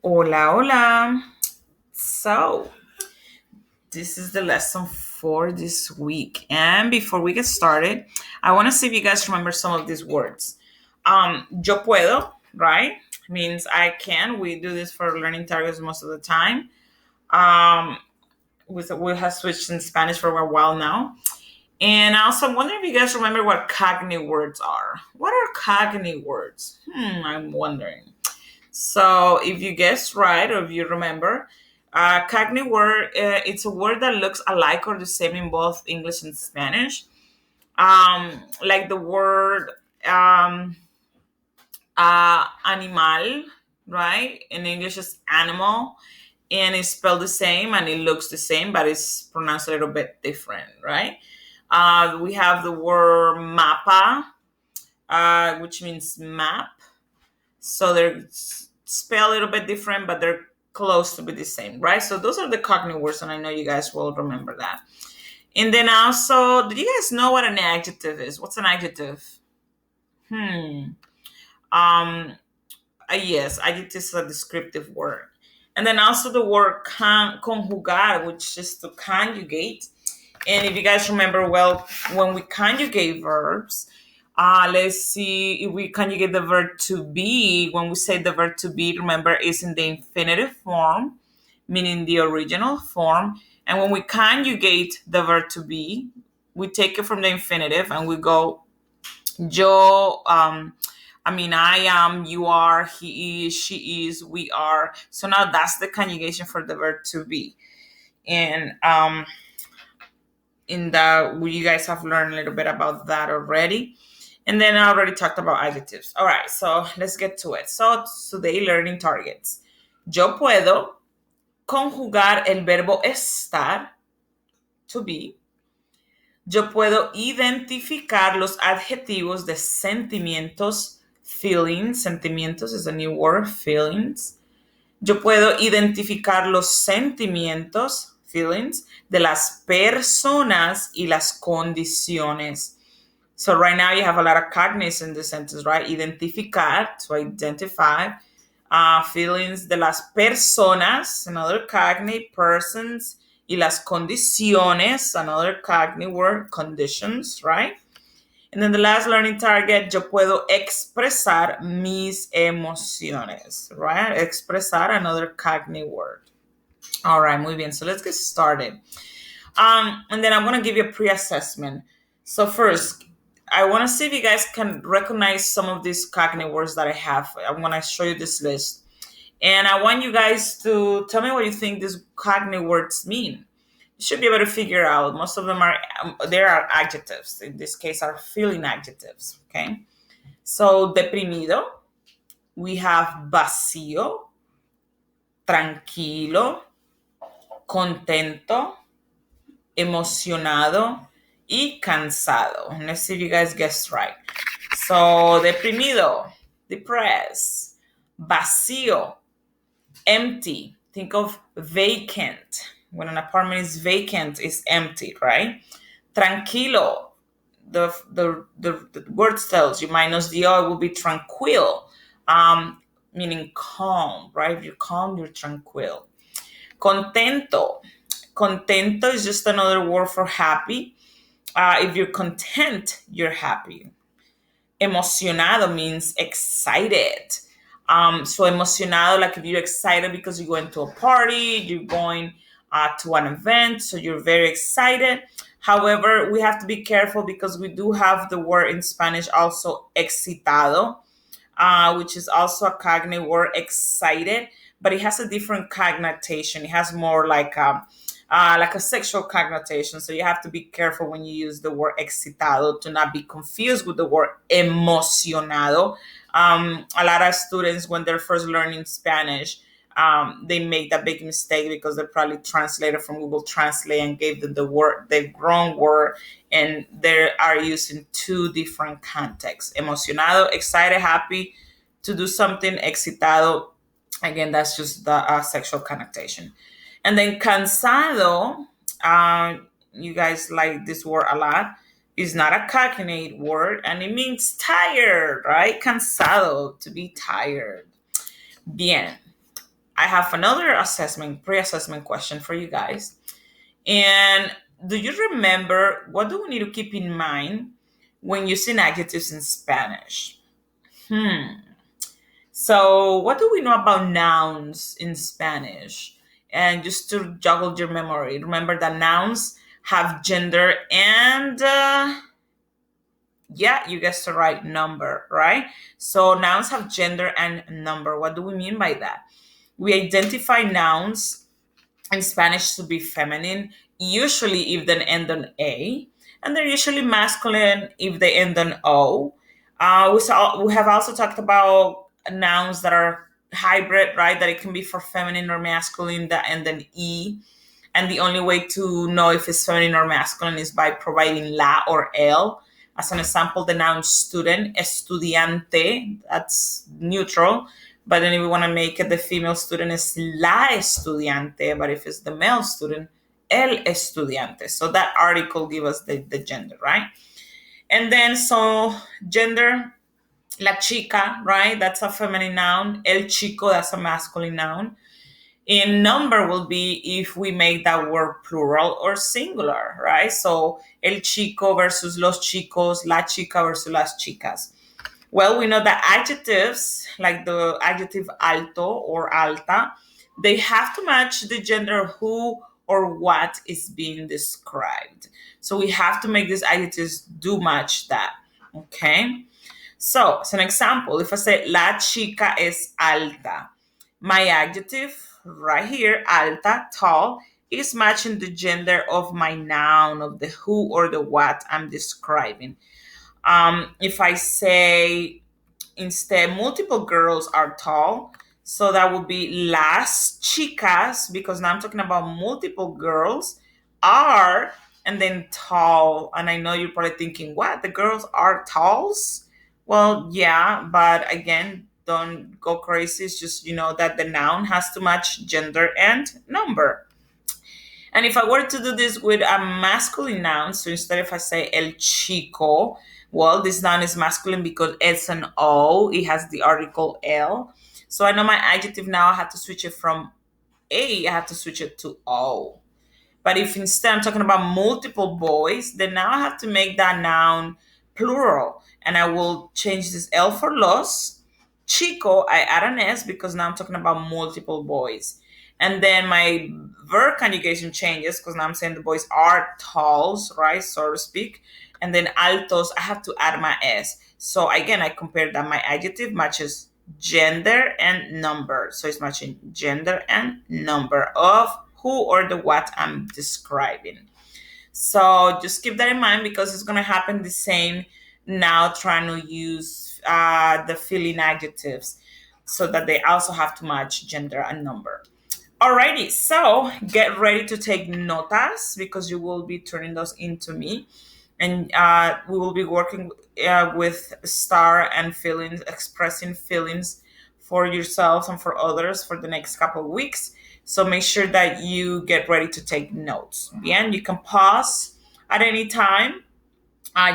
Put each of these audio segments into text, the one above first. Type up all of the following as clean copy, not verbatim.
Hola, hola. So, this is the lesson for this week. And before we get started, I want to see if you guys remember some of these words. Yo puedo, right? Means I can. We do this for learning targets most of the time. Um, we have switched in Spanish for a while now. And also, I'm wondering if you guys remember what cognate words are. What are cognate words? I'm wondering. So if you guess right or if you remember, cognate word, it's a word that looks alike or the same in both English and Spanish. Like the word animal, right? In English is animal and it's spelled the same and it looks the same, but it's pronounced a little bit different, right? We have the word mapa, which means map. So they're spelled a little bit different, but they're close to be the same, right? So those are the cognate words, and I know you guys will remember that. And then also, do you guys know what an adjective is? What's an adjective? Hmm. Um. Yes, adjective is a descriptive word. And then also the word conjugar, which is to conjugate. And if you guys remember well, when we conjugate verbs, let's see if we conjugate the verb to be. When we say the verb to be, remember, is in the infinitive form, meaning the original form. And when we conjugate the verb to be, we take it from the infinitive and we go, yo, I am, you are, he is, she is, we are. So now that's the conjugation for the verb to be. And in that you guys have learned a little bit about that already. And then I already talked about adjectives. All right, so let's get to it. So today learning targets. Yo puedo conjugar el verbo estar, to be. Yo puedo identificar los adjetivos de sentimientos, feelings. Sentimientos is a new word, feelings. Yo puedo identificar los sentimientos, feelings, de las personas y las condiciones. So right now you have a lot of cognition in the sentence, right? Identificar, to identify. Feelings de las personas, another cognate, persons, y las condiciones, another cognate word, conditions, right? And then the last learning target, yo puedo expresar mis emociones, right? Expresar, another cognate word. All right, muy bien. So let's get started. And then I'm going to give you a pre-assessment. So first, I want to see if you guys can recognize some of these cognate words that I have. I'm going to show you this list. And I want you guys to tell me what you think these cognate words mean. You should be able to figure out. Most of them are, there are adjectives. In this case, are feeling adjectives. Okay. So, deprimido, we have vacío, tranquilo, contento, emocionado, y cansado. And let's see if you guys guessed right. So, deprimido, depressed, vacío, empty. Think of vacant. When an apartment is vacant, it's empty, right? Tranquilo. The word tells you minus the O, it will be tranquil, meaning calm, right? If you're calm, you're tranquil. Contento. Contento is just another word for happy. If you're content, you're happy. Emocionado means excited. So emocionado, like if you're excited because you're going to a party, you're going to an event, so you're very excited. However, we have to be careful because we do have the word in Spanish also excitado, which is also a cognate word, excited, but it has a different connotation. It has more like a sexual connotation. So you have to be careful when you use the word excitado to not be confused with the word emocionado. A lot of students, when they're first learning Spanish, they make that big mistake because they probably translated from Google Translate and gave them the wrong word, and they are using two different contexts. Emocionado, excited, happy to do something. Excitado, again, that's just the sexual connotation. And then cansado, uh, you guys like this word a lot. Is not a cognate word and it means tired, right? Cansado, to be tired. Bien. I have another pre-assessment question for you guys. And do you remember what do we need to keep in mind when using adjectives in Spanish? Hmm. So, what do we know about nouns in Spanish? And just to juggle your memory, remember that nouns have gender and, yeah, you guessed the right number, right? So, nouns have gender and number. What do we mean by that? We identify nouns in Spanish to be feminine, usually if they end on A, and they're usually masculine if they end on O. We have also talked about nouns that are hybrid, right? That it can be for feminine or masculine that end in E. And the only way to know if it's feminine or masculine is by providing la or el. As an example, the noun student, estudiante, that's neutral. But then if we want to make it the female student is la estudiante, but if it's the male student, el estudiante. So that article gives us the gender, right? And then so gender, la chica, right? That's a feminine noun. El chico, that's a masculine noun. In number will be if we make that word plural or singular, right? So el chico versus los chicos, la chica versus las chicas. Well, we know that adjectives, like the adjective alto or alta, they have to match the gender of who or what is being described. So we have to make these adjectives do match that. Okay. So, as an example, if I say la chica es alta, my adjective right here, alta, tall, is matching the gender of my noun, of the who or the what I'm describing. If I say instead multiple girls are tall, so that would be las chicas, because now I'm talking about multiple girls are, and then tall. And I know you're probably thinking, what? The girls are talls? Well, yeah, but again, don't go crazy. It's just, that the noun has to match gender and number. And if I were to do this with a masculine noun, so instead if I say el chico, well, this noun is masculine because it's an O, it has the article el. So I know my adjective now, I have to switch it from A, I have to switch it to O. But if instead I'm talking about multiple boys, then now I have to make that noun plural. And I will change this L for los. Chico, I add an S because now I'm talking about multiple boys. And then my verb conjugation changes because now I'm saying the boys are talls, right, so to speak. And then altos, I have to add my S. So again, I compare that my adjective matches gender and number. So it's matching gender and number of who or the what I'm describing. So just keep that in mind because it's going to happen the same now trying to use the feeling adjectives so that they also have to match gender and number. Alrighty, so get ready to take notas because you will be turning those into me. And we will be working with star and feelings, expressing feelings for yourselves and for others for the next couple of weeks. So make sure that you get ready to take notes. Bien, you can pause at any time.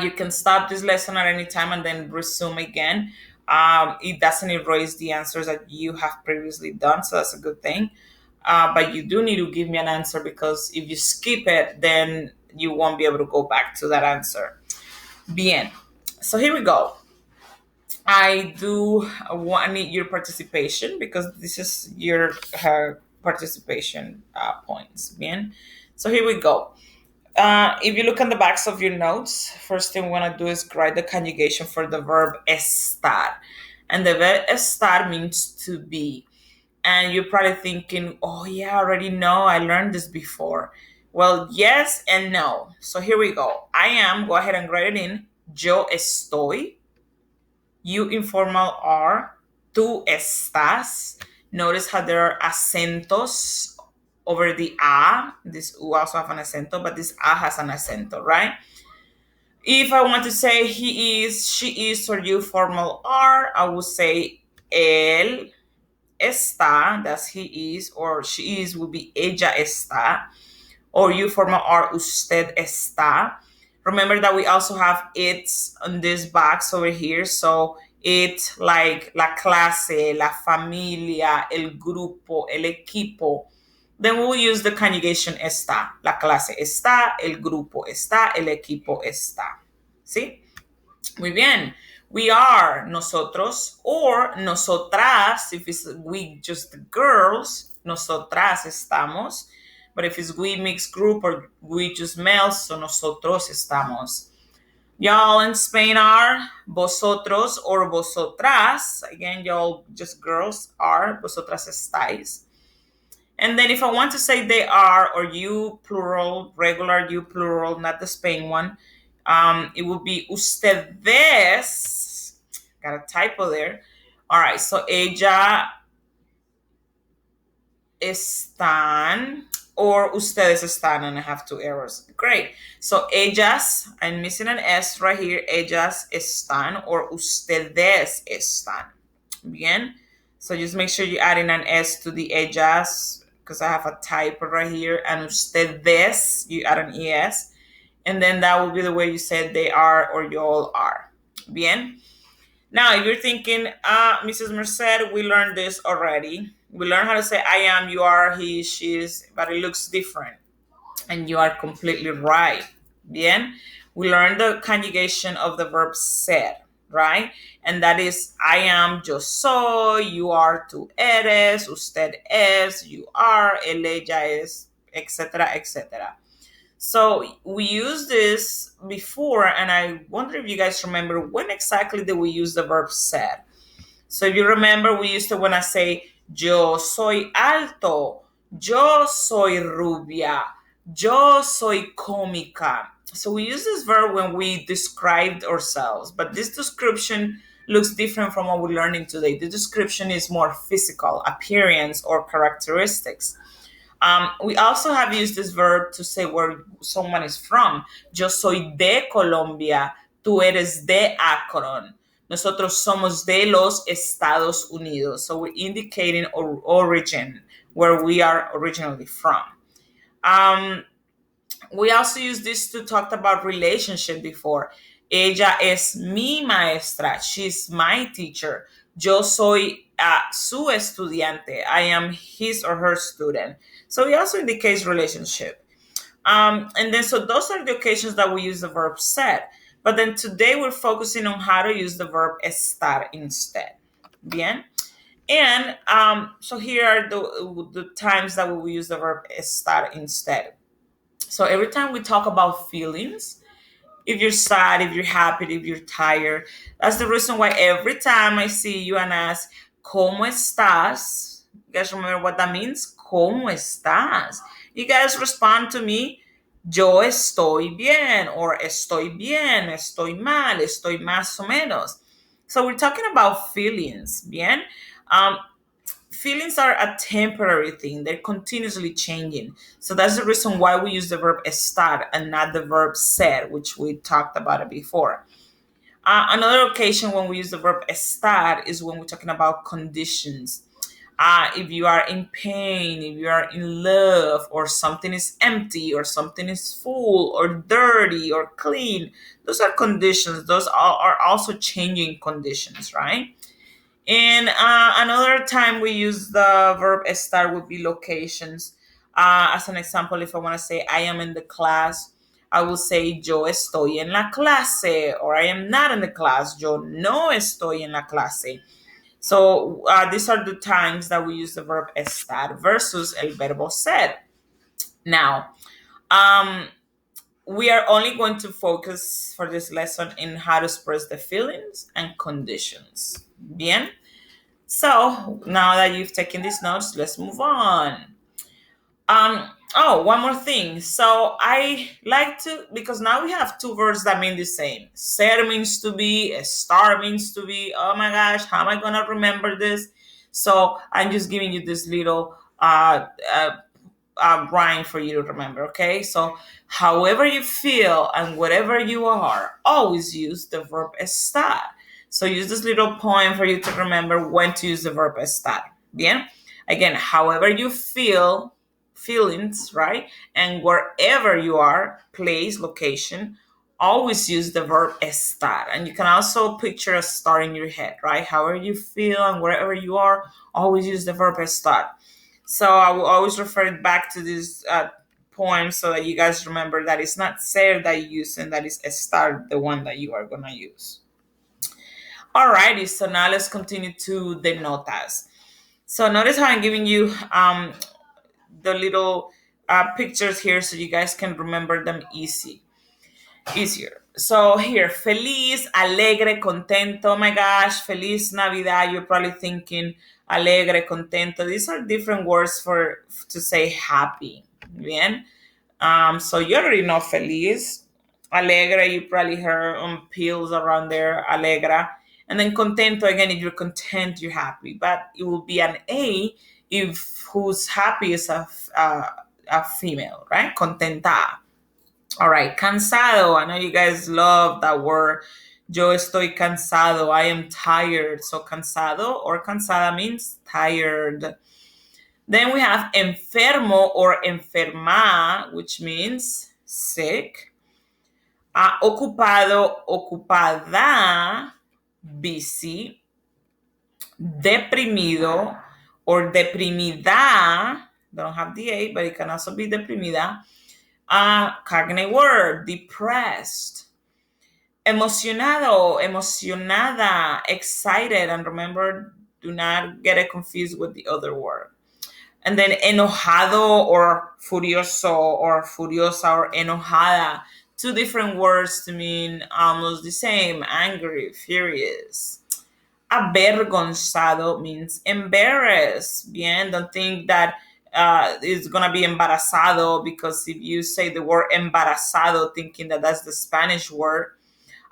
You can stop this lesson at any time and then resume again. It doesn't erase the answers that you have previously done, so that's a good thing. But you do need to give me an answer because if you skip it, then you won't be able to go back to that answer. Bien. So here we go. I do need your participation because this is your participation points. Bien. So here we go. If you look on the backs of your notes, first thing we want to do is write the conjugation for the verb estar. And the verb estar means to be. And you're probably thinking, oh, yeah, I already know. I learned this before. Well, yes and no. So here we go. I am, go ahead and write it in. Yo estoy. You informal are. Tú estás. Notice how there are acentos over the A. This U also have an acento, but this A has an acento, right? If I want to say he is, she is, or you formal are, I will say él está, that's he is, or she is will be ella está, or you formal are usted está. Remember that we also have it's on this box over here, so it like la clase, la familia, el grupo, el equipo, then we'll use the conjugation está. La clase está, el grupo está, el equipo está. ¿Sí? Muy bien. We are, nosotros, or nosotras, if it's we just the girls, nosotras estamos. But if it's we mixed group or we just males, so nosotros estamos. Y'all in Spain are vosotros or vosotras. Again, y'all just girls are, vosotras estáis. And then if I want to say they are or you plural, regular you plural, not the Spain one, it would be ustedes. Got a typo there. All right, so ella están or ustedes están, and I have two errors. Great. So ellas, I'm missing an S right here. Ellas están or ustedes están. Bien. So just make sure you add in an S to the ellas because I have a typo right here. And ustedes, you add an ES. And then that will be the way you said they are or you all are. Bien. Now, if you're thinking, Mrs. Merced, we learned this already. We learned how to say I am, you are, he, she's, but it looks different. And you are completely right. Bien. We learned the conjugation of the verb ser, right? And that is I am, yo soy, you are, tú eres, usted es, you are, él, ella es, etc., etc. So we used this before, and I wonder if you guys remember when exactly did we use the verb ser. So if you remember, we used to when I say yo soy alto, yo soy rubia, yo soy cómica. So we use this verb when we described ourselves, but this description looks different from what we're learning today. The description is more physical, appearance, or characteristics. We also have used this verb to say where someone is from. Yo soy de Colombia, tú eres de Akron. Nosotros somos de los Estados Unidos. So we're indicating our origin, where we are originally from. We also use this to talk about relationship before. Ella es mi maestra. She's my teacher. Yo soy su estudiante. I am his or her student. So it also indicates relationship. And then, so those are the occasions that we use the verb ser. But then today we're focusing on how to use the verb estar instead. Bien? And so here are the times that we will use the verb estar instead. So every time we talk about feelings, if you're sad, if you're happy, if you're tired, that's the reason why every time I see you and ask, ¿Cómo estás? You guys remember what that means? ¿Cómo estás? You guys respond to me, yo estoy bien, or estoy bien, estoy mal, estoy más o menos. So we're talking about feelings, bien? Feelings are a temporary thing. They're continuously changing. So that's the reason why we use the verb estar and not the verb ser, which we talked about it before. Another occasion when we use the verb estar is when we're talking about conditions. If you are in pain, if you are in love, or something is empty, or something is full, or dirty, or clean, those are conditions. Those are also changing conditions, right? And another time we use the verb estar would be locations. As an example, if I want to say I am in the class, I will say yo estoy en la clase, or I am not in the class, yo no estoy en la clase. So these are the times that we use the verb estar versus el verbo ser. Now, we are only going to focus for this lesson in how to express the feelings and conditions. Bien? So now that you've taken these notes, let's move on. One more thing. So I like to, because now we have two verbs that mean the same. Ser means to be, estar means to be. Oh my gosh, how am I gonna remember this? So I'm just giving you this little rhyme for you to remember, okay? So however you feel and whatever you are, always use the verb estar. So use this little poem for you to remember when to use the verb estar. Bien? Again, however you feel, feelings, right? And wherever you are, place, location, always use the verb estar. And you can also picture a star in your head, right? However you feel and wherever you are, always use the verb estar. So I will always refer it back to this poem so that you guys remember that it's not ser that you use and that is estar, the one that you are going to use. Alrighty, so now let's continue to the notas. So notice how I'm giving you the little pictures here so you guys can remember them easier. So here, feliz, alegre, contento. Oh my gosh, feliz Navidad. You're probably thinking alegre, contento. These are different words to say happy. Bien. So you already know feliz. Alegre, you probably heard on pills around there, alegra. And then contento, again, if you're content, you're happy. But it will be an A if who's happy is a female, right? Contenta. All right, cansado. I know you guys love that word. Yo estoy cansado. I am tired. So cansado or cansada means tired. Then we have enfermo or enferma, which means sick. Ocupado, ocupada, busy. Deprimido or deprimida. Don't have the A, but it can also be deprimida. Cognate word, depressed. Emocionado, emocionada, excited. And remember, do not get it confused with the other word. And then enojado or furioso or furiosa or enojada. Two different words to mean almost the same. Angry, furious. Avergonzado means embarrassed. Bien, don't think that it's gonna be embarazado, because if you say the word embarazado thinking that that's the Spanish word,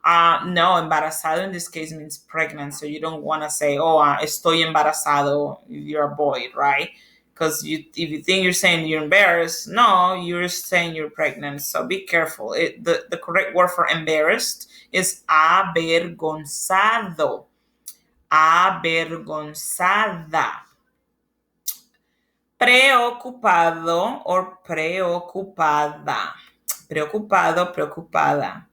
no, embarazado in this case means pregnant. So you don't want to say, oh, estoy embarazado if you're a boy, right? Because if you think you're saying you're embarrassed, no, you're saying you're pregnant. So be careful. The correct word for embarrassed is avergonzado. Avergonzada. Preocupado or preocupada. Preocupado, preocupada.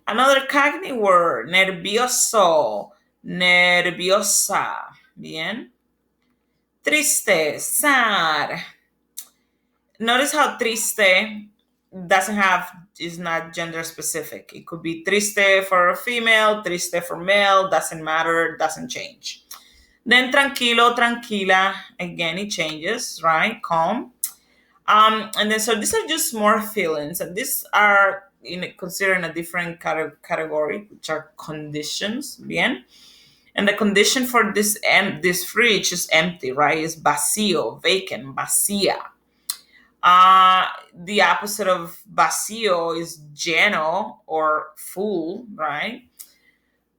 Another cognate word, nervioso, nerviosa. Bien. Triste, sad. Notice how triste is not gender specific. It could be triste for a female, triste for male, doesn't matter, doesn't change. Then tranquilo, tranquila, again, it changes, right? Calm. And then, so these are just more feelings, and these are considered in a different category, which are conditions, bien? And the condition for this fridge is empty, right? Is vacío, vacant, vacía. The opposite of vacío is lleno or full, right?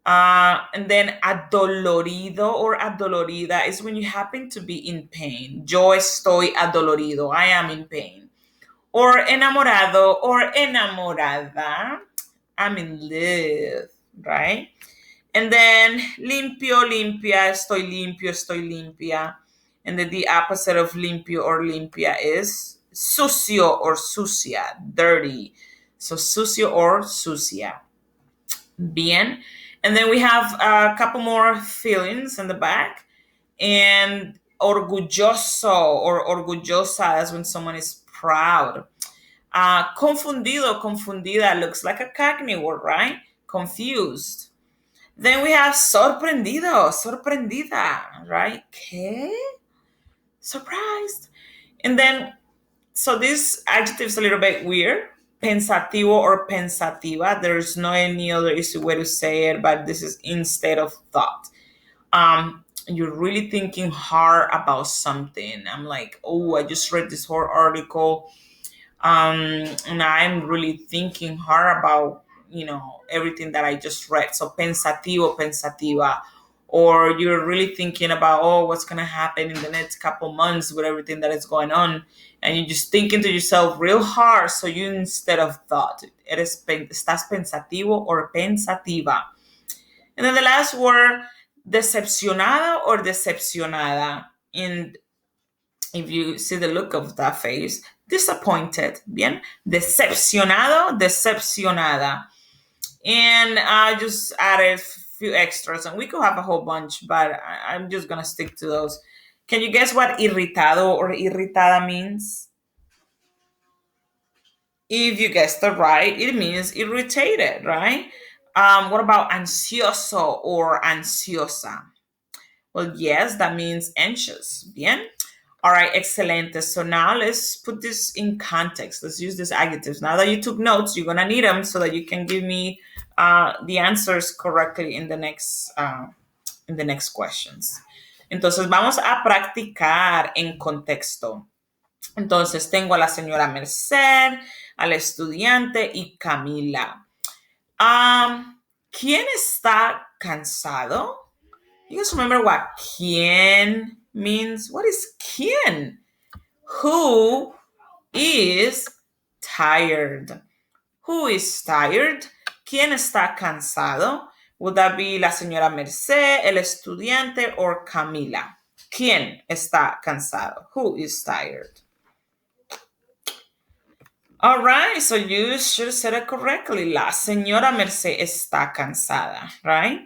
And then adolorido or adolorida is when you happen to be in pain. Yo estoy adolorido. I am in pain. Or enamorado or enamorada. I'm in love, right? And then limpio, limpia. Estoy limpia. And then the opposite of limpio or limpia is sucio or sucia, dirty. So sucio or sucia. Bien. And then we have a couple more feelings in the back. And orgulloso or orgullosa, that's when someone is proud. Confundido, confundida looks like a cognate word, right? Confused. Then we have sorprendido, sorprendida, right? ¿Qué? Surprised. And then, so this adjective is a little bit weird. Pensativo or pensativa. There's no any other easy way to say it, but this is instead of thought. You're really thinking hard about something. I'm like, oh, I just read this whole article, and I'm really thinking hard about, everything that I just read. So pensativo, pensativa. Or you're really thinking about, oh, what's going to happen in the next couple months with everything that is going on. And you're just thinking to yourself real hard. So you, instead of thought, estás pensativo or pensativa. And then the last word, decepcionada or decepcionada. And if you see the look of that face, disappointed. Bien. Decepcionado, decepcionada. And I just added a few extras, and we could have a whole bunch, but I'm just gonna stick to those. Can you guess what irritado or irritada means? If you guessed it right, it means irritated, right? What about ansioso or ansiosa? Well, yes, that means anxious. Bien. All right, excelente. So now let's put this in context. Let's use these adjectives. Now that you took notes, you're gonna need them so that you can give me the answers correctly in the next questions. Entonces vamos a practicar en contexto. Entonces tengo a la señora Merced, al estudiante y Camila. ¿Quién está cansado? You guys remember what quién means? What is quién? Who is tired? Who is tired? ¿Quién está cansado? Would that be la señora Merced, el estudiante, or Camila? ¿Quién está cansado? Who is tired? All right, so you should have said it correctly. La señora Merced está cansada, right?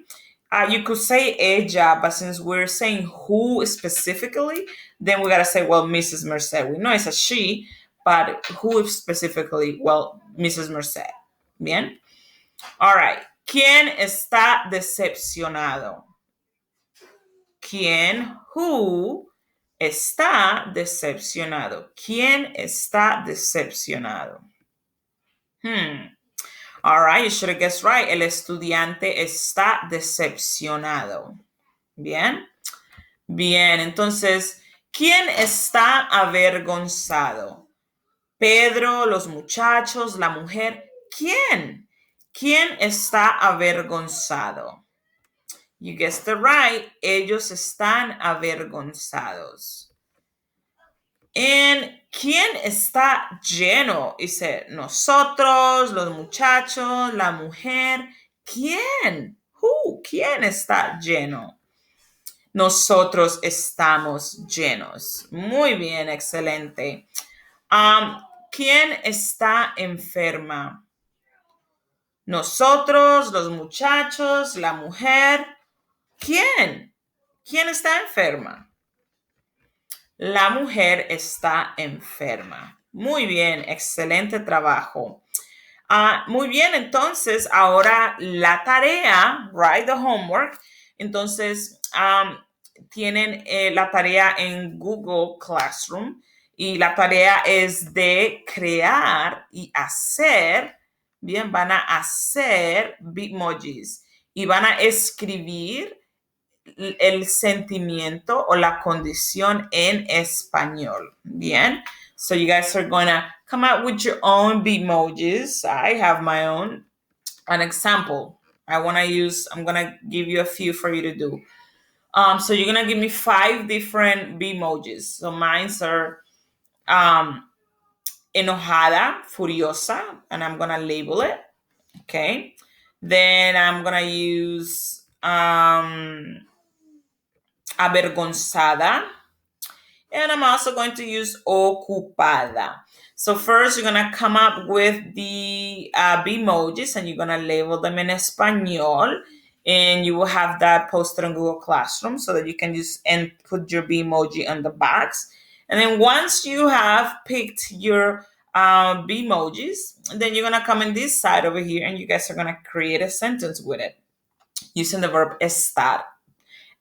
You could say ella, but since we're saying who specifically, then we gotta say, well, Mrs. Merced. We know it's a she, but who specifically? Well, Mrs. Merced. Bien. All right. ¿Quién está decepcionado? ¿Quién? Who está decepcionado? ¿Quién está decepcionado? All right, you should have guessed right. El estudiante está decepcionado. Bien. Bien, entonces, ¿quién está avergonzado? Pedro, los muchachos, la mujer. ¿Quién? ¿Quién está avergonzado? You guessed it right. Ellos están avergonzados. ¿En quién está lleno? Dice, nosotros, los muchachos, la mujer. ¿Quién? Who? ¿Quién está lleno? Nosotros estamos llenos. Muy bien, excelente. ¿Quién está enferma? Nosotros, los muchachos, la mujer. ¿Quién? ¿Quién está enferma? La mujer está enferma. Muy bien, excelente trabajo. Muy bien, entonces ahora la tarea, right, the homework. Entonces tienen la tarea en Google Classroom y la tarea es de crear y hacer, bien, van a hacer Bitmojis y van a escribir el sentimiento o la condición en español. Bien. So you guys are going to come out with your own Bitmojis. I have my own. An example. I'm going to give you a few for you to do. So you're going to give me 5 different Bitmojis. So mine's are enojada, furiosa, and I'm going to label it. Okay. Then I'm going to use avergonzada. And I'm also going to use ocupada. So first, you're going to come up with the Bitmojis and you're going to label them in Espanol. And you will have that posted on Google Classroom so that you can just put your Bitmoji on the box. And then once you have picked your Bitmojis, then you're going to come in this side over here and you guys are going to create a sentence with it using the verb estar.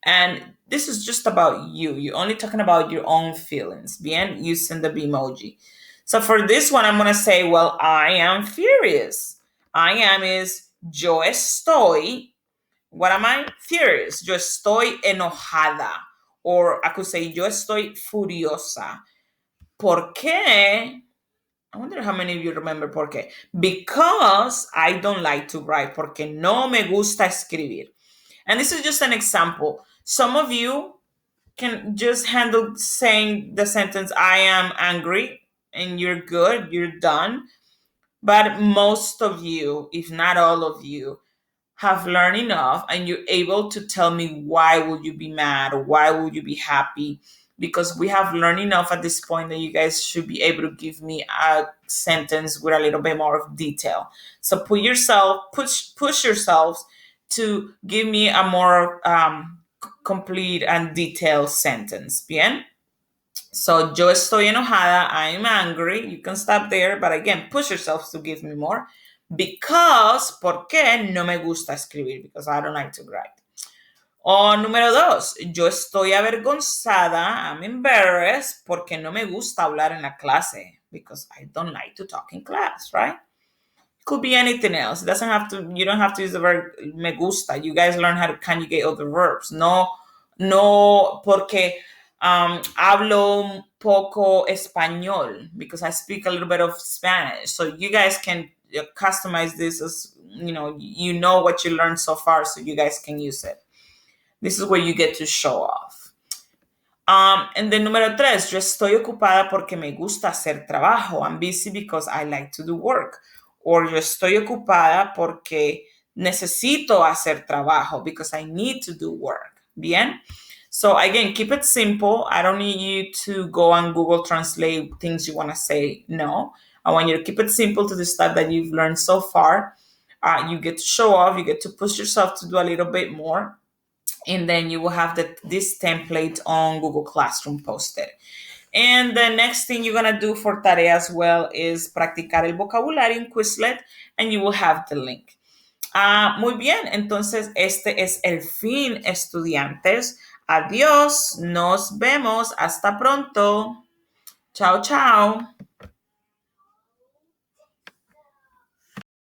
And this is just about you. You're only talking about your own feelings, bien, using the Bitmoji. So for this one, I'm going to say, well, I am furious. I am is yo estoy. What am I? Furious. Yo estoy enojada. Or I could say, yo estoy furiosa. ¿Por qué? I wonder how many of you remember por qué. Because I don't like to write. Porque no me gusta escribir. And this is just an example. Some of you can just handle saying the sentence, I am angry, and you're good, you're done. But most of you, if not all of you, have learned enough and you're able to tell me why would you be mad or why would you be happy because we have learned enough at this point that you guys should be able to give me a sentence with a little bit more of detail. So push yourselves to give me a more complete and detailed sentence. Bien? So, yo estoy enojada, I'm angry. You can stop there, but again, push yourselves to give me more. Because, ¿por qué no me gusta escribir? Because I don't like to write. O número 2, yo estoy avergonzada, I'm embarrassed, porque no me gusta hablar en la clase. Because I don't like to talk in class, right? Could be anything else. It doesn't have to, you don't have to use the verb me gusta. You guys learn how to conjugate other verbs. No, porque hablo un poco español, because I speak a little bit of Spanish. So you guys can customize this as, you know what you learned so far, so you guys can use it. This is where you get to show off. And then número 3, yo estoy ocupada porque me gusta hacer trabajo. I'm busy because I like to do work. Or yo estoy ocupada porque necesito hacer trabajo, because I need to do work. Bien? So again, keep it simple. I don't need you to go on Google Translate things you want to say. No. I want you to keep it simple to the stuff that you've learned so far. You get to show off. You get to push yourself to do a little bit more. And then you will have this template on Google Classroom posted. And the next thing you're going to do for tarea as well is practicar el vocabulario en Quizlet, and you will have the link. Muy bien, entonces este es el fin, estudiantes. Adiós, nos vemos, hasta pronto. Chao, chao.